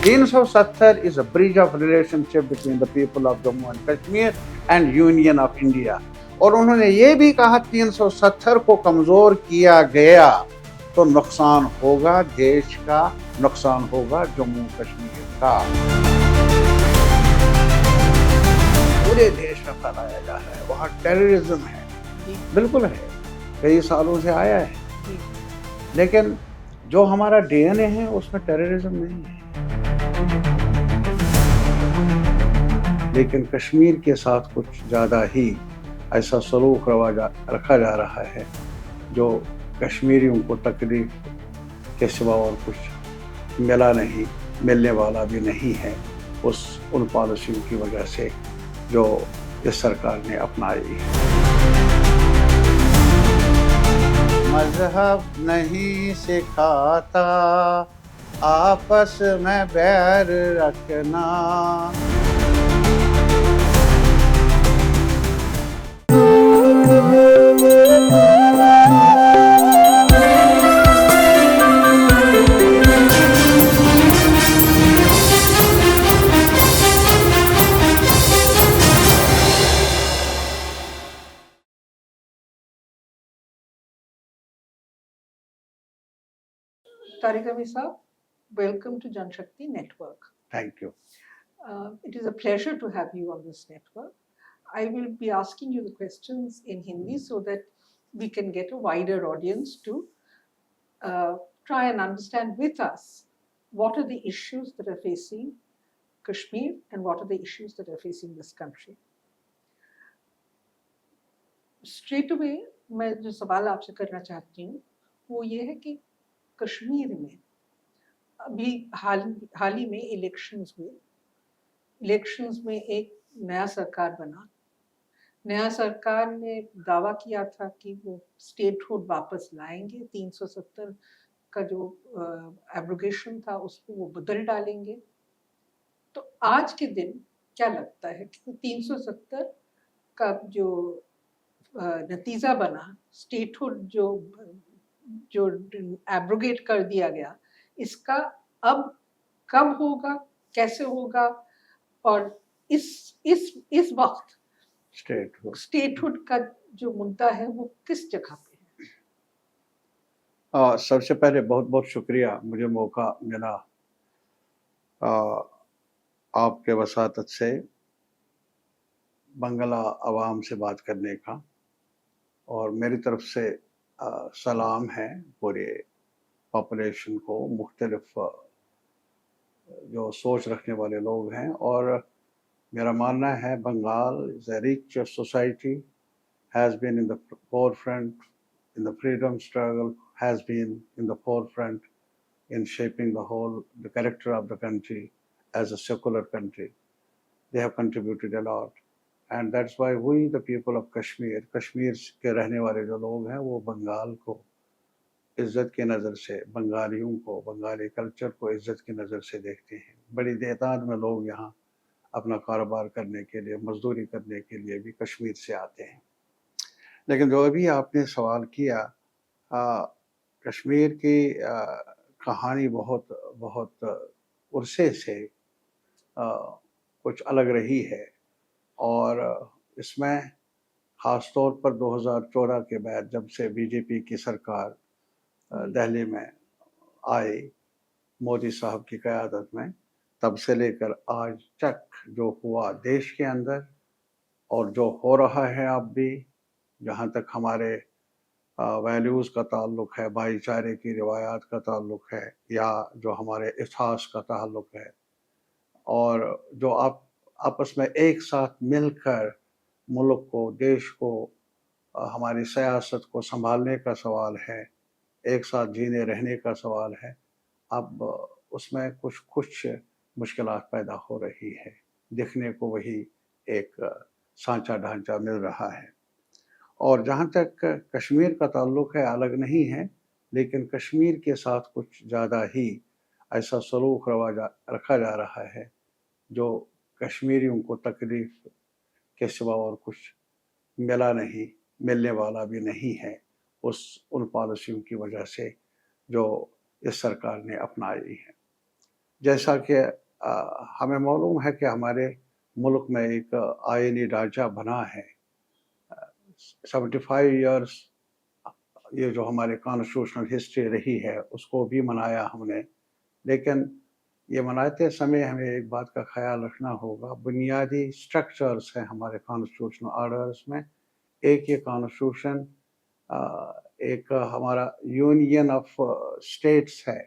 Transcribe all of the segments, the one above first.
370 is a breach of relationship between the people of Jammu and Kashmir and Union of India. اور انہوں نے یہ بھی کہا 370 کو کمزور کیا گیا تو نقصان ہوگا دیش کا، نقصان ہوگا جموں کشمیر کا. پورے دیش میں پھیلایا جا رہا ہے، وہاں ٹیررزم ہے، بالکل ہے، کئی سالوں سے آیا ہے، لیکن جو ہمارا ڈی این اے ہے اس میں ٹیررزم نہیں ہے. لیکن کشمیر کے ساتھ کچھ زیادہ ہی ایسا سلوک رکھا جا رہا ہے جو کشمیریوں کو تکلیف کے سوا اور کچھ ملا نہیں، ملنے والا بھی نہیں ہے ان پالیسیوں کی وجہ سے جو اس سرکار نے اپنائی ہے. مذہب نہیں سکھاتا آپس میں بیر رکھنا. Tariq Ahmed Saab, welcome to Jan Shakti Network. Thank you. It is a pleasure to have you on this network. I will be asking you the questions in Hindi so that we can get a wider audience to try and understand with us what are the issues that are facing Kashmir and what are the issues that are facing this country. Straight away, میں جو سوال آپ سے کرنا چاہتی ہوں وہ یہ ہے کہ کشمیر میں ابھی حال ہی میں الیکشنز ہوئے، الیکشنز میں ایک نیا سرکار بنا. نیا سرکار نے دعویٰ کیا تھا کہ وہ اسٹیٹ ہوڈ واپس لائیں گے، 370 کا جو ایبروگیشن تھا اس کو وہ بدل ڈالیں گے. تو آج کے دن کیا لگتا ہے کہ 370 کا جو نتیجہ بنا، اسٹیٹ ہوڈ جو ایبروگیٹ کر دیا گیا، اس کا اب کب ہوگا، کیسے ہوگا، اور اس وقت اسٹیٹ ہوڈ کا جو مدعا ہے وہ کس جگہ پہ ہے؟ سب سے پہلے بہت بہت شکریہ مجھے موقع ملا آپ کے وساطت سے بنگلہ عوام سے بات کرنے کا، اور میری طرف سے سلام ہے پورے پاپولیشن کو، مختلف جو سوچ رکھنے والے لوگ ہیں. اور میرا ماننا ہے Bengal is a rich society, has been in the forefront in the freedom struggle, has been in the forefront in shaping the character of the country as a secular country. They have contributed a lot. And that's why we, the people of Kashmir کے رہنے والے جو لوگ ہیں وہ بنگال کو عزت کی نظر سے، بنگالیوں کو، بنگالی کلچر کو عزت کی نظر سے دیکھتے ہیں. بڑی تعداد میں لوگ یہاں اپنا کاروبار کرنے کے لیے، مزدوری کرنے کے لیے بھی کشمیر سے آتے ہیں. لیکن جو ابھی آپ نے سوال کیا، کشمیر کی کہانی بہت عرصے سے کچھ الگ رہی ہے، اور اس میں خاص طور پر 2014 کے بعد جب سے بی جے پی کی سرکار دہلی میں آئی مودی صاحب کی قیادت میں، تب سے لے کر آج تک جو ہوا دیش کے اندر اور جو ہو رہا ہے اب بھی، جہاں تک ہمارے ویلیوز کا تعلق ہے، بھائی چارے کی روایات کا تعلق ہے، یا جو ہمارے اتہاس کا تعلق ہے، اور جو آپس میں ایک ساتھ مل کر ملک کو، دیش کو، ہماری سیاست کو سنبھالنے کا سوال ہے، ایک ساتھ جینے رہنے کا سوال ہے، اب اس میں کچھ مشکلات پیدا ہو رہی ہے. دیکھنے کو وہی ایک سانچہ ڈھانچہ مل رہا ہے. اور جہاں تک کشمیر کا تعلق ہے، الگ نہیں ہے، لیکن کشمیر کے ساتھ کچھ زیادہ ہی ایسا سلوک رکھا جا رہا ہے جو کشمیریوں کو تکلیف کے سوا اور کچھ ملا نہیں، ملنے والا بھی نہیں ہے ان پالیسیوں کی وجہ سے جو اس سرکار نے اپنائی ہے. جیسا کہ ہمیں معلوم ہے کہ ہمارے ملک میں ایک آئینی ڈھانچہ بنا ہے 75 ایئرس، یہ جو ہمارے کانسٹیٹیوشنل ہسٹری رہی ہے اس کو بھی منایا ہم نے، لیکن یہ مناتے سمے ہمیں ایک بات کا خیال رکھنا ہوگا، بنیادی سٹرکچرز ہیں ہمارے کانسٹیٹیوشنل آرڈرز میں۔ ایک یہ کانسٹیٹیوشن ایک ہمارا یونین آف اسٹیٹس ہے،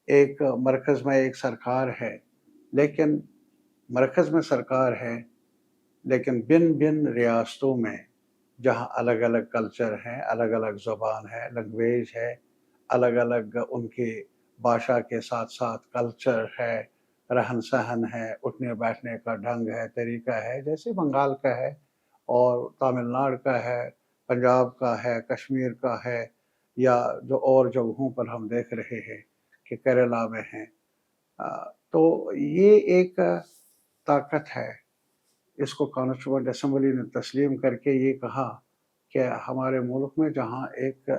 ایک مرکز میں ایک سرکار ہے، لیکن مرکز میں سرکار ہے لیکن بن ریاستوں میں جہاں الگ الگ کلچر ہیں، الگ الگ زبان ہے، لینگویج ہے، الگ الگ ان کی بھاشا کے ساتھ ساتھ کلچر ہے، رہن سہن ہے، اٹھنے بیٹھنے کا ڈھنگ ہے، طریقہ ہے، جیسے بنگال کا ہے اور تامل ناڈو کا ہے، پنجاب کا ہے، کشمیر کا ہے، یا جو اور جگہوں پر ہم دیکھ رہے ہیں کہ کیرلا میں ہیں۔ تو یہ ایک طاقت ہے، اس کو کانسٹیٹیوئنٹ اسمبلی نے تسلیم کر کے یہ کہا کہ ہمارے ملک میں جہاں ایک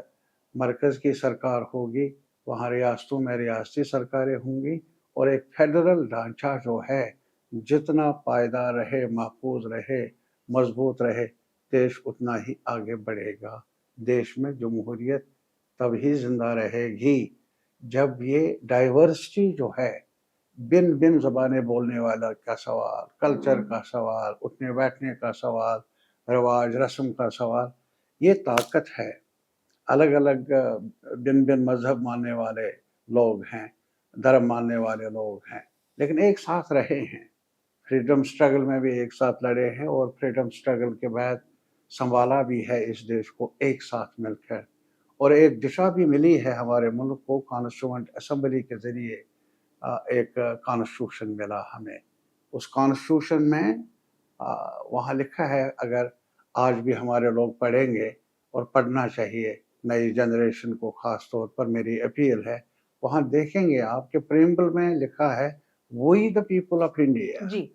مرکز کی سرکار ہوگی وہاں ریاستوں میں ریاستی سرکاریں ہوں گی، اور ایک فیڈرل ڈھانچہ جو ہے جتنا پائیدار رہے، محفوظ رہے، مضبوط رہے، دیش اتنا ہی آگے بڑھے گا۔ دیش میں جمہوریت تبھی زندہ رہے گی جب یہ ڈائیورسٹی جو ہے، بن زبانیں بولنے والا کا سوال، کلچر کا سوال، اٹھنے بیٹھنے کا سوال، رواج رسم کا سوال، یہ طاقت ہے۔ الگ الگ بن مذہب ماننے والے لوگ ہیں، دھرم ماننے والے لوگ ہیں، لیکن ایک ساتھ رہے ہیں، فریڈم سٹرگل میں بھی ایک ساتھ لڑے ہیں، اور فریڈم سٹرگل کے بعد سنبھالا بھی ہے اس دیش کو ایک ساتھ مل کر، اور ایک دشا بھی ملی ہے ہمارے ملک کو کانسٹیٹیوئنٹ اسمبلی کے ذریعے۔ ایک کانسٹیٹیوشن ملا ہمیں، اس کانسٹیٹیوشن میں وہاں لکھا ہے، اگر آج بھی ہمارے لوگ پڑھیں گے، اور پڑھنا چاہیے نئی جنریشن کو، خاص طور پر میری اپیل ہے، وہاں دیکھیں گے آپ کے پریمبل میں لکھا ہے وی دا پیپل آف انڈیا، جی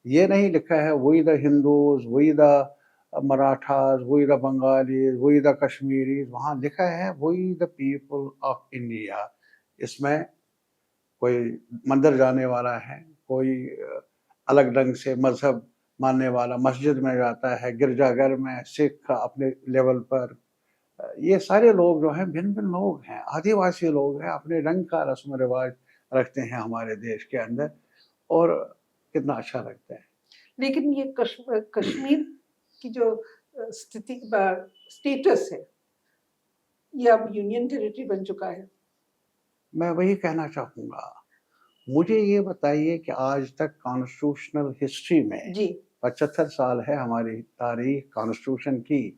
یہ نہیں لکھا ہے وی دا ہندوز، وی دا مراٹھاز، وی دا بنگالیز، وی دا کشمیریز، وہاں لکھا ہے وی دا پیپل آف انڈیا۔ اس میں کوئی مندر جانے والا ہے، کوئی الگ ڈھنگ سے مذہب ماننے والا مسجد میں جاتا ہے، گرجا گھر میں، سکھ اپنے لیول پر، یہ سارے لوگ جو ہیں بن لوگ ہیں، آدیواسی لوگ ہیں، اپنے رنگ کا رسم و رواج رکھتے ہیں ہمارے دیش کے اندر، اور کتنا اچھا لگتا ہے۔ لیکن یہ کشمیر کی جو اسٹیٹس ہے یہ اب یونین ٹیریٹری بن چکا ہے۔ میں وہی کہنا چاہوں گا، مجھے یہ بتائیے کہ آج تک کانسٹیٹیوشنل ہسٹری میں، جی 75 سال ہے ہماری تاریخ کانسٹیٹیوشن کی،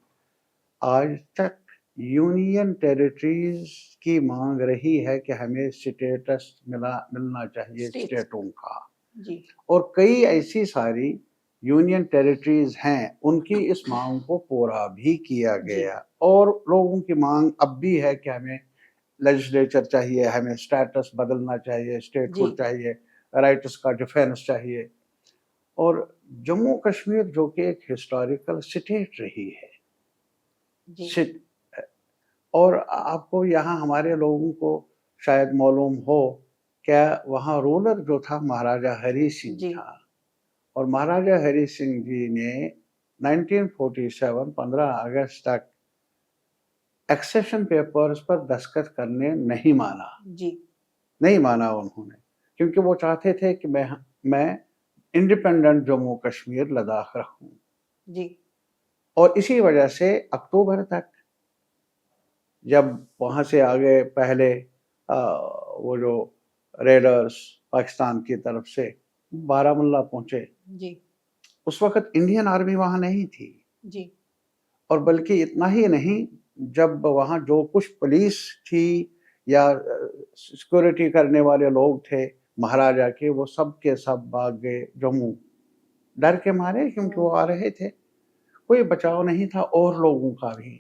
آج تک یونین ٹیریٹریز کی مانگ رہی ہے کہ ہمیں اسٹیٹس ملنا چاہیے اسٹیٹوں کا، جی اور کئی ایسی ساری یونین ٹیریٹریز ہیں ان کی اس مانگ کو پورا بھی کیا گیا، اور لوگوں کی مانگ اب بھی ہے کہ ہمیں لیجسلیچر چاہیے، ہمیں اسٹیٹس بدلنا چاہیے، اسٹیٹ ہوڈ چاہیے، رائٹس کا ڈیفینس چاہیے۔ اور جموں کشمیر جو کہ ایک ہسٹوریکل اسٹیٹ رہی ہے، اور آپ کو یہاں ہمارے لوگوں کو شاید معلوم ہو کہ وہاں رولر جو تھا مہاراجہ ہری سنگھ تھا، اور مہاراجہ ہری سنگھ جی نے 1947 15 اگست تک ایکسیشن پیپرز پر دستخط کرنے نہیں مانا، نہیں مانا انہوں نے، کیونکہ وہ چاہتے تھے کہ میں انڈیپینڈنٹ جموں کشمیر لداخ رکھوں، اور اسی وجہ سے اکتوبر تک، جب وہاں سے آگے پہلے وہ جو ریڈرز پاکستان کی طرف سے بارہمولہ پہنچے، اس وقت انڈین آرمی وہاں نہیں تھی، اور بلکہ اتنا ہی نہیں، جب وہاں جو کچھ پولیس تھی یا سیکورٹی کرنے والے لوگ تھے مہاراجہ کے، وہ سب کے سب بھاگ گئے جموں، ڈر کے مارے، کیونکہ وہ آ رہے تھے، کوئی بچاؤ نہیں تھا اور لوگوں کا بھی۔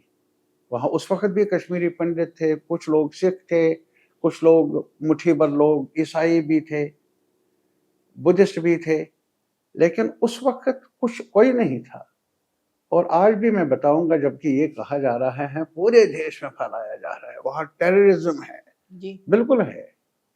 وہاں اس وقت بھی کشمیری پنڈت تھے، کچھ لوگ سکھ تھے، کچھ لوگ مٹھی بھر لوگ عیسائی بھی تھے، بدھسٹ بھی تھے، لیکن اس وقت کوئی نہیں تھا۔ اور آج بھی میں بتاؤں گا، جبکہ یہ کہا جا رہا ہے پورے دیش میں پھیلایا جا رہا ہے وہاں ٹیررزم ہے، بالکل ہے،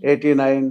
89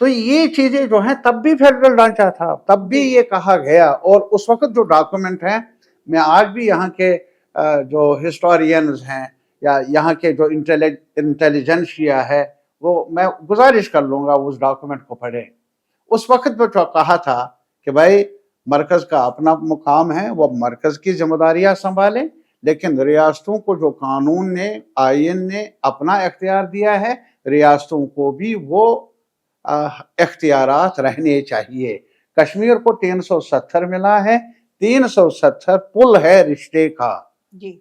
تو یہ چیزیں جو ہیں تب بھی فیڈرل ڈھانچہ تھا، تب بھی یہ کہا گیا. اور اس وقت جو ڈاکومنٹ ہیں، میں آج بھی یہاں کے جو ہسٹورینز ہیں یا یہاں کے جو انٹیلیجنشیا ہے، وہ میں گزارش کر لوں گا اس ڈاکومنٹ کو پڑھیں. اس وقت میں جو کہا تھا کہ بھائی مرکز کا اپنا مقام ہے، وہ مرکز کی ذمہ داریاں سنبھالیں، لیکن ریاستوں کو جو قانون نے، آئین نے اپنا اختیار دیا ہے، ریاستوں کو بھی وہ اختیارات رہنے چاہیے. کشمیر کو 370 ملا ہے، 370 پل ہے رشتے کا.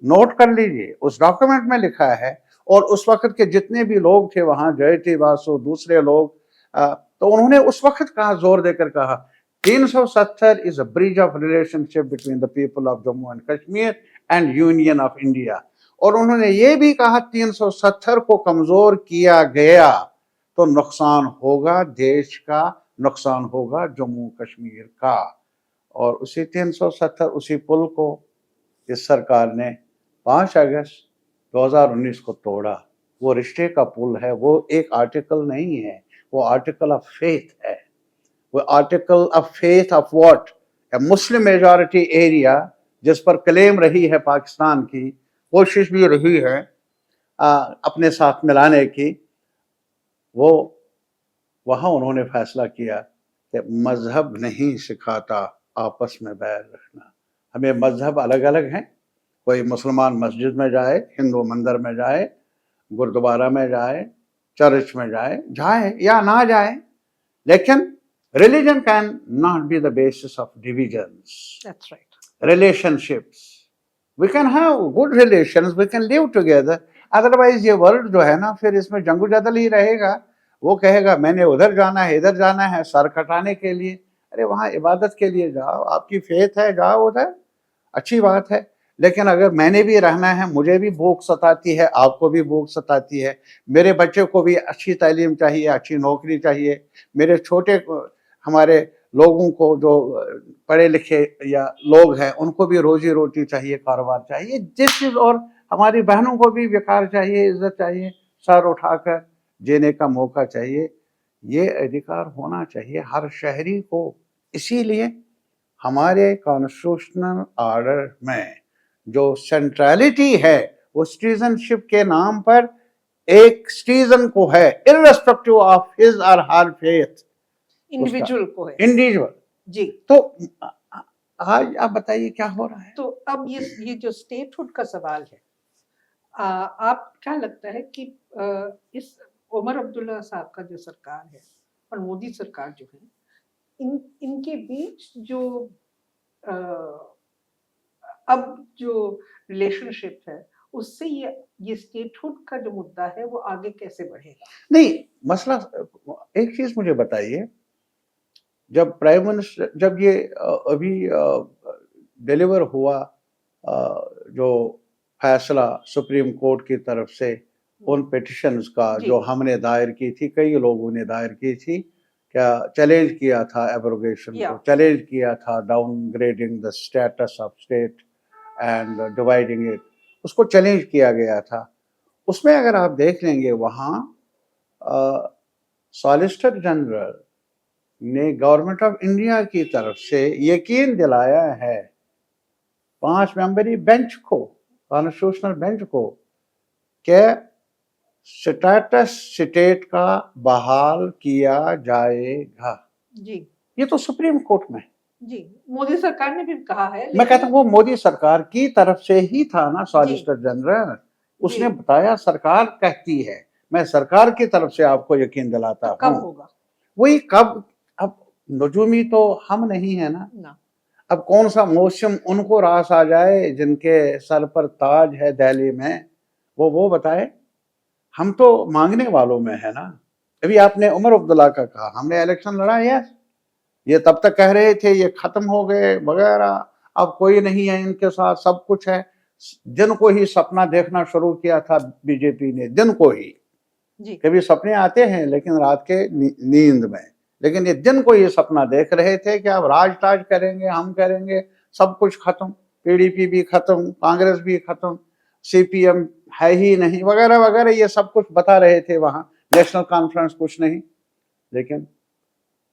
نوٹ کر لیجئے، اس ڈاکومنٹ میں لکھا ہے. اور اس وقت کے جتنے بھی لوگ تھے وہاں، جیٹی واسو، دوسرے لوگ، تو انہوں نے اس وقت کہا، زور دے کر کہا 370 is a bridge of relationship between the people of Jammu and Kashmir and Union of India. اور انہوں نے یہ بھی کہا 370 کو کمزور کیا گیا تو نقصان ہوگا دیش کا، نقصان ہوگا جموں کشمیر کا. اور اسی 370 اسی پل کو اس سرکار نے 5 اگست 2019 کو توڑا. وہ رشتے کا پل ہے، وہ ایک آرٹیکل نہیں ہے، وہ آرٹیکل آف فیتھ ہے. وہ article of faith of what? Muslim majority area جس پر کلیم رہی ہے پاکستان کی، کوشش بھی رہی ہے اپنے ساتھ ملانے کی. وہ وہاں انہوں نے فیصلہ کیا کہ مذہب نہیں سکھاتا آپس میں بیر رکھنا. ہمیں مذہب الگ الگ ہیں، کوئی مسلمان مسجد میں جائے، ہندو مندر میں جائے، گردوارہ میں جائے، چرچ میں جائے یا نہ جائے، لیکن religion can not be the basis of divisions. That's right. Relationships. We can have good relations, we can live together. Otherwise یہ ورلڈ جو ہے نا، پھر اس میں جنگ و جدل ہی رہے گا. وہ کہے گا میں نے ادھر جانا ہے، ادھر جانا ہے، سر کٹانے کے لیے. ارے وہاں عبادت کے لیے جاؤ، آپ کی فیتھ ہے، جاؤ ادھر، اچھی بات ہے. لیکن اگر میں نے بھی رہنا ہے، مجھے بھی بھوک ستاتی ہے، آپ کو بھی بھوک ستاتی ہے، میرے بچے کو بھی اچھی تعلیم چاہیے، اچھی نوکری چاہیے، میرے چھوٹے ہمارے لوگوں کو جو پڑھے لکھے یا لوگ ہیں ان کو بھی روزی روٹی چاہیے، کاروبار چاہیے، جس چیز، اور ہماری بہنوں کو بھی وقار چاہیے، عزت چاہیے، سر اٹھا کر جینے کا موقع چاہیے. یہ ادھیکار ہونا چاہیے ہر شہری کو. اسی لیے ہمارے کانسٹیٹیوشنل آرڈر میں جو سینٹرالٹی ہے وہ سٹیزن شپ کے نام پر ایک سٹیزن کو ہے، irrespective of his or her faith. Individual کو ہے، انڈیویجول. جی. تو آج آپ بتائیے کیا ہو رہا ہے. تو اب یہ جو اسٹیٹ ہوڈ کا سوال ہے، آپ کیا لگتا ہے کہ اس عمر عبداللہ صاحب کا جو سرکار ہے اور مودی سرکار جو ہے، ان کے بیچ جو اب جو ریلیشن شپ ہے، اس سے یہ اسٹیٹ ہوڈ کا جو مدعا ہے وہ آگے کیسے بڑھے گا؟ نہیں، مسئلہ ایک چیز مجھے بتائیے، جب پرائم منسٹر، جب یہ ابھی ڈیلیور ہوا جو فیصلہ سپریم کورٹ کی طرف سے ان پیٹیشنز کا جو ہم نے دائر کی تھی، کئی لوگوں نے دائر کی تھی، کیا چیلنج کیا تھا ایبروگیشن کو، چیلنج کیا تھا downgrading the status of state and dividing it, اس کو چیلنج کیا گیا تھا. اس میں اگر آپ دیکھ لیں گے، وہاں سالیسٹر جنرل نے گورنمنٹ آف انڈیا کی طرف سے یقین دلایا ہے 5 ممبری بینچ کو، کانسٹیٹیوشنل بینچ کو، کہ اسٹیٹس اسٹیٹ کا بحال کیا جائے گا. جی، یہ تو سپریم کورٹ میں. جی، مودی سرکار نے بھی کہا ہے. میں کہتا ہوں وہ مودی سرکار کی طرف سے ہی تھا نا سالیسٹر جنرل. اس نے بتایا سرکار کہتی ہے، میں سرکار کی طرف سے آپ کو یقین دلاتا ہوں. کب ہوگا؟ وہی کب؟ اب نجومی تو ہم نہیں ہیں نا. اب کون سا موسم ان کو راس آ جائے جن کے سر پر تاج ہے دہلی میں، وہ بتائے. ہم تو مانگنے والوں میں ہے نا. ابھی آپ نے عمر عبداللہ کا کہا، ہم نے الیکشن لڑا، یہ تب تک کہہ رہے تھے یہ ختم ہو گئے وغیرہ، اب کوئی نہیں ہے ان کے ساتھ، سب کچھ ہے. دن کو ہی سپنا دیکھنا شروع کیا تھا بی جے پی نے، دن کو ہی. کبھی سپنے آتے ہیں لیکن رات کے نیند میں، لیکن یہ دن کو یہ سپنا دیکھ رہے تھے کہ اب راج تاج کریں گے، ہم کریں گے، سب کچھ ختم، پی ڈی پی بھی ختم، کانگریس بھی ختم، سی پی ایم ہے ہی نہیں وغیرہ وغیرہ، یہ سب کچھ بتا رہے تھے وہاں. نیشنل کانفرنس کچھ نہیں. لیکن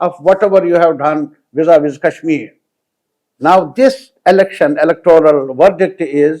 of whatever you have done vis-a-vis Kashmir. Now this election, electoral verdict is,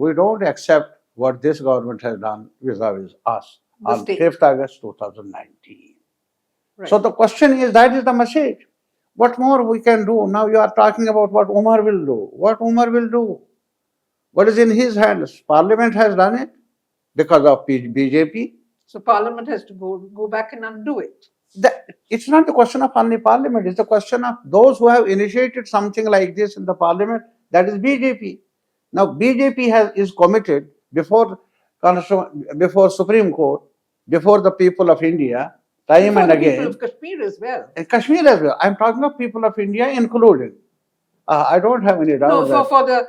we don't accept what this government has done vis-a-vis us on 5th August 2019. Right. So the question is, that is the message. What more we can do? Now you are talking about what Umar will do. What Umar will do? What is in his hands? Parliament has done it because of BJP. So Parliament has to go back and undo it. It's not the question of only Parliament. It's the question of those who have initiated something like this in the Parliament. That is BJP. Now BJP is committed before Supreme Court, before the people of India, time before and the again. People of Kashmir as well. Kashmir as well. I'm talking of people of India included. I don't have any doubt. No, for the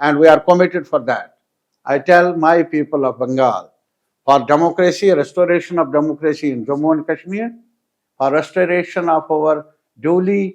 and we are committed for that. I tell my people of Bengal, for democracy, restoration of democracy in Jammu and Kashmir, for restoration of our duly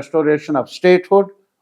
restoration of statehood,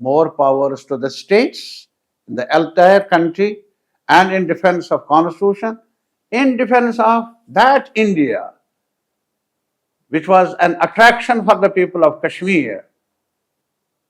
More powers to the states, the entire country, and in defense of constitution, in defense of that India, which was an attraction for the people of Kashmir,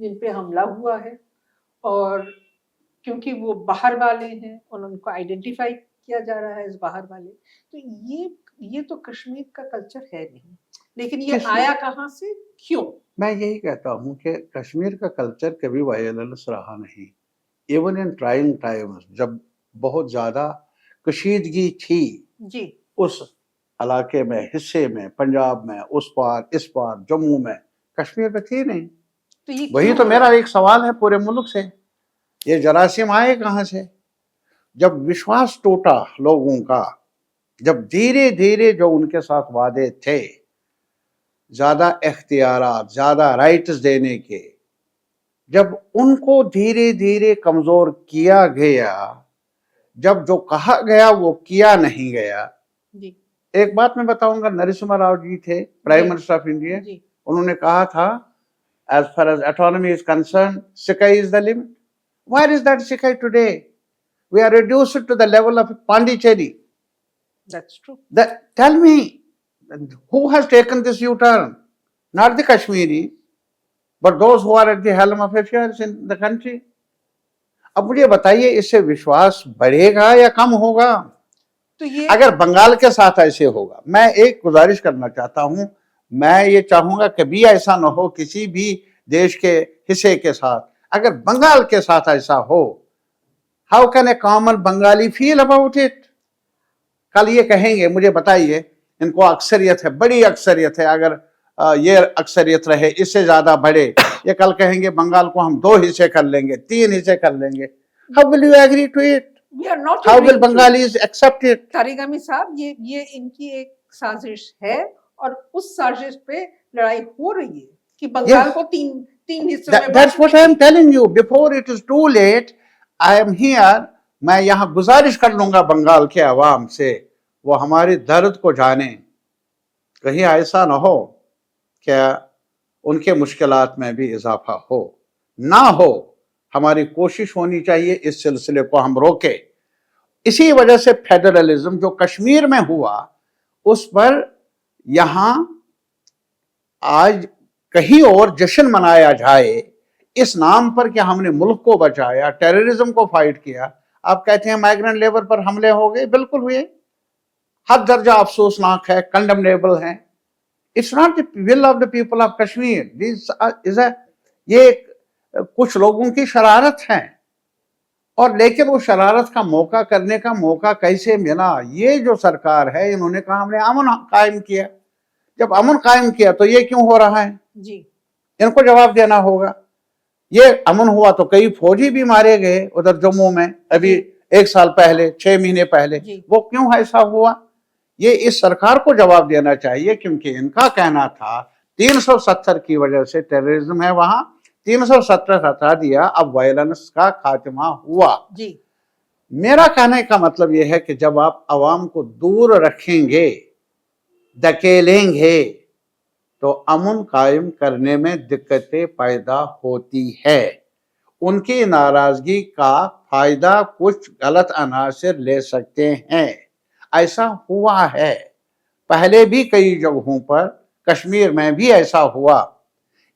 جن پہ حملہ ہوا ہے، اور کیونکہ وہ باہر والے ہیں اور ان کو آئیڈینٹیفائی کیا جا رہا ہے اس باہر والے، تو یہ تو کشمیر کا کلچر ہے نہیں. لیکن یہ آیا کہاں سے، کیوں؟ میں یہی کہتا ہوں کہ کشمیر کا کلچر کبھی وائلنس رہا نہیں. ایون ان ٹرائنگ ٹائمز، جب بہت زیادہ کشیدگی تھی جی اس علاقے میں، حصے میں، پنجاب میں، اس پار اس پار، جموں میں، کشمیر میں تھی نہیں. تو یہ وہی تو میرا ایک سوال ہے پورے ملک سے، یہ جراثیم آئے کہاں سے؟ جب وشواس ٹوٹا لوگوں کا، جب دھیرے دھیرے جو ان کے ساتھ وعدے تھے، زیادہ اختیارات، زیادہ رائٹس دینے کے، جب ان کو دھیرے دھیرے کمزور کیا گیا، جب جو کہا گیا وہ کیا نہیں گیا. جی ایک بات میں بتاؤں گا، نرسمہا راؤ جی تھے پرائم منسٹر آف انڈیا، جی انہوں نے کہا تھا as far as autonomy is concerned, sky is the limit. Where is that sky today? We are reduced to the level of Pondicherry. that's true. Tell me, who has taken this U-turn? Not the Kashmiri, but those who are at the helm of affairs in the country. اب مجھے بتائیے اس سے وشواس بڑھے گا یا کم ہوگا؟ تو یہ اگر بنگال کے ساتھ ایسے ہوگا، میں ایک گزارش کرنا چاہتا ہوں، میں یہ چاہوں گا کبھی ایسا نہ ہو کسی بھی دیش کے حصے کے ساتھ. اگر بنگال کے ساتھ ایسا ہو، how can a common Bengali feel about it؟ کل یہ کہیں گے، مجھے بتائیے، ان کو اکثریت ہے، بڑی اکثریت ہے، اگر یہ اکثریت رہے، اس سے زیادہ بڑھے، یہ کل کہیں گے بنگال کو ہم 2 حصے کر لیں گے، 3 حصے کر لیں گے. how will you agree to it؟ we are not how will agreeing to it. Bengalis accept it؟ Tariq صاحب، یہ ان کی ایک سازش ہے، اور اس سازش پہ لڑائی ہو رہی ہے کہ بنگال کو تین حصوں میں That's what I am telling you. Before it is too late, I am here. میں یہاں گزارش کر لوں گا بنگال کے عوام سے، وہ ہماری درد کو جانیں. کہیں ایسا نہ ہو کہ ان کے مشکلات میں بھی اضافہ ہو، نہ ہو. ہماری کوشش ہونی چاہیے اس سلسلے کو ہم روکے. اسی وجہ سے فیڈرلزم جو کشمیر میں ہوا، اس پر یہاں آج کہیں اور جشن منایا جائے اس نام پر کہ ہم نے ملک کو بچایا، ٹیررزم کو فائٹ کیا. آپ کہتے ہیں مائیگرنٹ لیبر پر حملے ہو گئے، بالکل ہوئے، حد درجہ افسوسناک ہے، کنڈمنیبل ہے. It's not the will of the people of Kashmir. یہ کچھ لوگوں کی شرارت ہے، اور لیکن وہ شرارت کا موقع کرنے کا موقع کیسے ملا؟ یہ جو سرکار ہے، انہوں نے کہا ہم نے امن قائم کیا. جب امن قائم کیا تو یہ کیوں ہو رہا ہے؟ جی ان کو جواب دینا ہوگا. یہ امن ہوا تو کئی فوجی بھی مارے گئے ادھر جموں میں، ابھی 1 سال پہلے، 6 مہینے پہلے. وہ کیوں ایسا ہوا؟ یہ اس سرکار کو جواب دینا چاہیے، کیونکہ ان کا کہنا تھا 370 کی وجہ سے ٹیررزم ہے وہاں، 370 ہٹا دیا، اب وائلنس کا خاتمہ ہوا. جی میرا کہنے کا مطلب یہ ہے کہ جب آپ عوام کو دور رکھیں گے، دھکیلیں گے، تو امن قائم کرنے میں دقتیں پیدا ہوتی ہے. ان کی ناراضگی کا فائدہ کچھ غلط عناصر لے سکتے ہیں. ایسا ہوا ہے پہلے بھی کئی جگہوں پر، کشمیر میں بھی ایسا ہوا.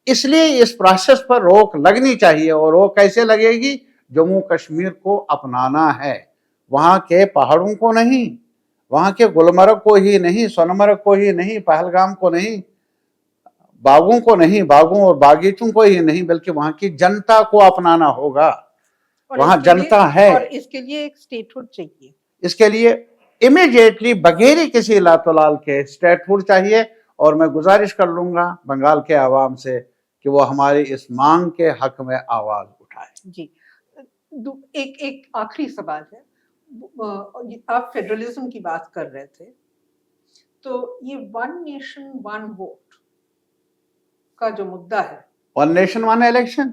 اس لیے اس پروسیس پر روک لگنی چاہیے. اور روک کیسے لگے گی؟ جموں کشمیر کو اپنانا ہے، وہاں کے پہاڑوں کو نہیں، وہاں کے گلمرگ کو ہی نہیں، سونمرگ کو ہی نہیں، پہلگام کو نہیں، باغوں کو نہیں، باغوں اور باغیچوں کو ہی نہیں، بلکہ وہاں کی جنتا کو اپنانا ہوگا. وہاں جنتا ہے، اور اس کے لیے ایک اسٹیٹ ہوڈ چاہیے. اس کے لیے امیڈیٹلی بغیر کسی لاتولال کے اسٹیٹ ہوڈ چاہیے. اور میں گزارش کر لوں گا بنگال کے عوام سے کہ وہ ہماری اس مانگ کے حق میں آواز اٹھائے. جی ایک آخری سوال ہے. آپ فیڈرلزم کی بات کر رہے تھے، تو یہ 1 نیشن 1 ووٹ کا جو مدعا ہے، 1 نیشن 1 الیکشن،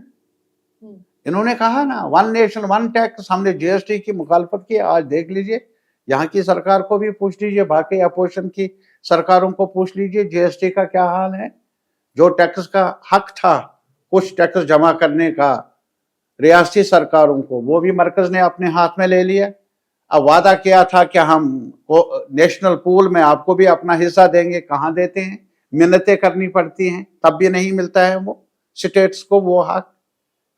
انہوں نے کہا نا 1 نیشن 1 ٹیکس. ہم نے جی ایس ٹی کی مخالفت کی. آج دیکھ لیجئے، یہاں کی سرکار کو بھی پوچھ لیجئے، باقی اپوزیشن کی سرکاروں کو پوچھ لیجئے، جی ایس ٹی کا کیا حال ہے. جو ٹیکس کا حق تھا کچھ ٹیکس جمع کرنے کا ریاستی سرکاروں کو، وہ بھی مرکز نے اپنے ہاتھ میں لے لیا. اب وعدہ کیا تھا کہ ہم نیشنل پول میں آپ کو بھی اپنا حصہ دیں گے، کہاں دیتے ہیں؟ منتیں کرنی پڑتی ہیں، تب بھی نہیں ملتا ہے وہ اسٹیٹس کو وہ حق.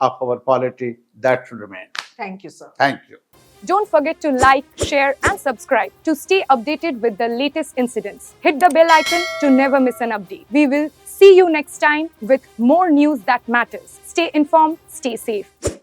of our polity that should remain. Thank you, sir. Thank you. Don't forget to like, share and subscribe to stay updated with the latest incidents. Hit the bell icon to never miss an update. We will see you next time with more news that matters. Stay informed, stay safe.